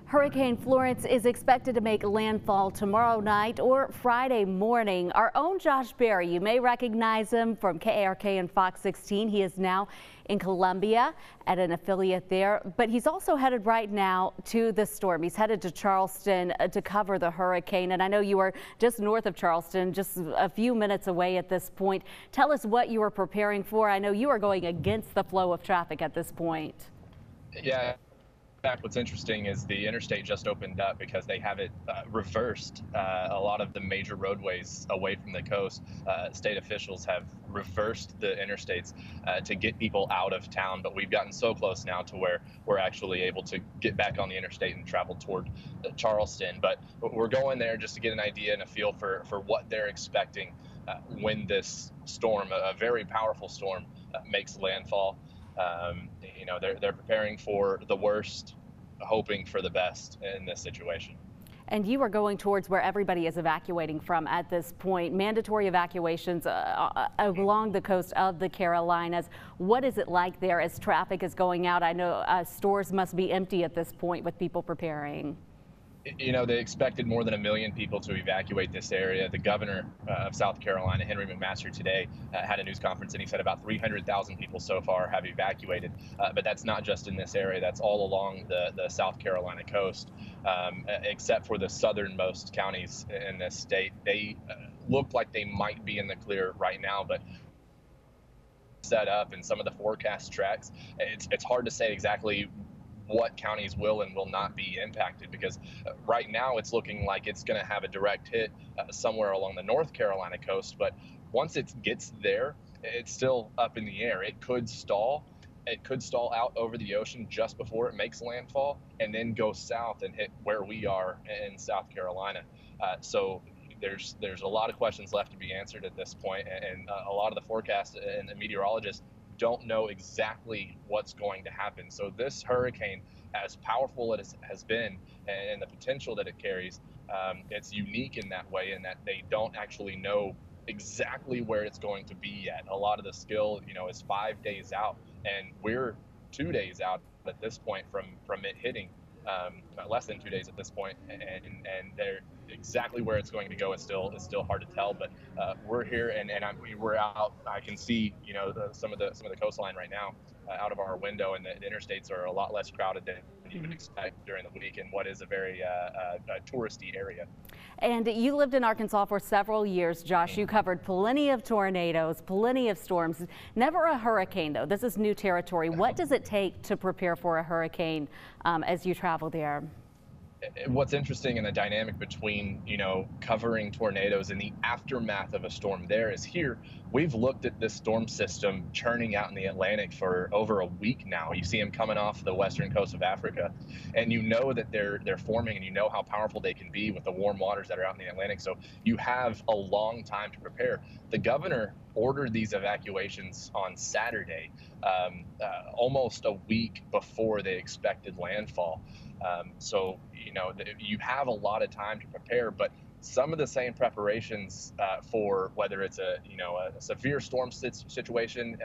Hurricane Florence is expected to make landfall tomorrow night or Friday morning. Our own Josh Berry, you may recognize him from KARK and Fox 16. He is now in Columbia at an affiliate there, but he's also headed right now to the storm. He's headed to Charleston to cover the hurricane, and I know you are just north of Charleston, just a few minutes away at this point. Tell us what you are preparing for. I know you are going against the flow of traffic at this point. Yeah. In fact, what's interesting is the interstate just opened up because they have it reversed. A lot of the major roadways away from the coast, state officials have reversed the interstates to get people out of town. But we've gotten so close now to where we're actually able to get back on the interstate and travel toward Charleston. But we're going there just to get an idea and a feel for what they're expecting when this storm, a very powerful storm, makes landfall. They're preparing for the worst, hoping for the best in this situation. And you are going towards where everybody is evacuating from at this point. Mandatory evacuations along the coast of the Carolinas. What is it like there as traffic is going out? I know stores must be empty at this point with people preparing. They expected more than 1 million people to evacuate this area. The governor of South Carolina, Henry McMaster, today had a news conference, and he said about 300,000 people so far have evacuated. But that's not just in this area. That's all along the South Carolina coast, except for the southernmost counties in this state. They look like they might be in the clear right now, but set up and some of the forecast tracks, it's hard to say exactly what counties will and will not be impacted, because right now it's looking like it's going to have a direct hit somewhere along the North Carolina coast. But once it gets there, it's still up in the air. It could stall. It could stall out over the ocean just before it makes landfall and then go south and hit where we are in South Carolina. So there's a lot of questions left to be answered at this point, and a lot of the forecasts and the meteorologists don't know exactly what's going to happen. So this hurricane, as powerful as it has been and the potential that it carries, it's unique in that way, in that they don't actually know exactly where it's going to be yet. A lot of the skill, is 5 days out, and we're 2 days out at this point from it hitting. Less than 2 days at this point, and they're exactly where it's going to go is still hard to tell. But we're here, and we're out. I can see some of the coastline right now out of our window, and the interstates are a lot less crowded than you would expect during the week in what is a very touristy area. And you lived in Arkansas for several years, Josh. You covered plenty of tornadoes, plenty of storms. Never a hurricane, though. This is new territory. What does it take to prepare for a hurricane as you travel there? What's interesting in the dynamic between, covering tornadoes and the aftermath of a storm there is here, we've looked at this storm system churning out in the Atlantic for over a week now. You see them coming off the western coast of Africa, and you know that they're forming, and you know how powerful they can be with the warm waters that are out in the Atlantic. So you have a long time to prepare. The governor ordered these evacuations on Saturday, almost a week before they expected landfall. So you have a lot of time to prepare, but some of the same preparations for whether it's a severe storm situation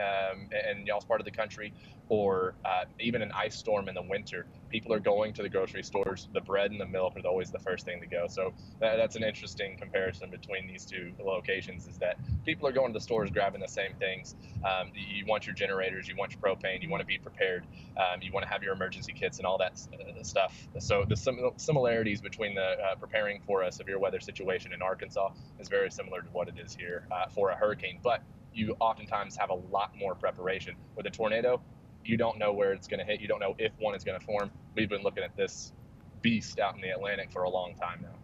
in y'all's part of the country, or even an ice storm in the winter. People are going to the grocery stores. The bread and the milk are always the first thing to go. So that's an interesting comparison between these two locations, is that people are going to the stores grabbing the same things. You want your generators, you want your propane, you want to be prepared, you want to have your emergency kits and all that stuff. So the similarities between the preparing for a severe weather situation in Arkansas is very similar to what it is here for a hurricane, but you oftentimes have a lot more preparation. With a tornado, you don't know where it's going to hit. You don't know if one is going to form. We've been looking at this beast out in the Atlantic for a long time now.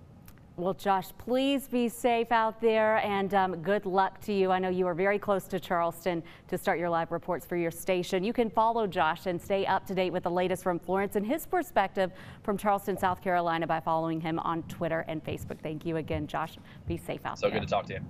Well, Josh, please be safe out there, and good luck to you. I know you are very close to Charleston to start your live reports for your station. You can follow Josh and stay up to date with the latest from Florence and his perspective from Charleston, South Carolina, by following him on Twitter and Facebook. Thank you again, Josh. Be safe out there. So good to talk to you.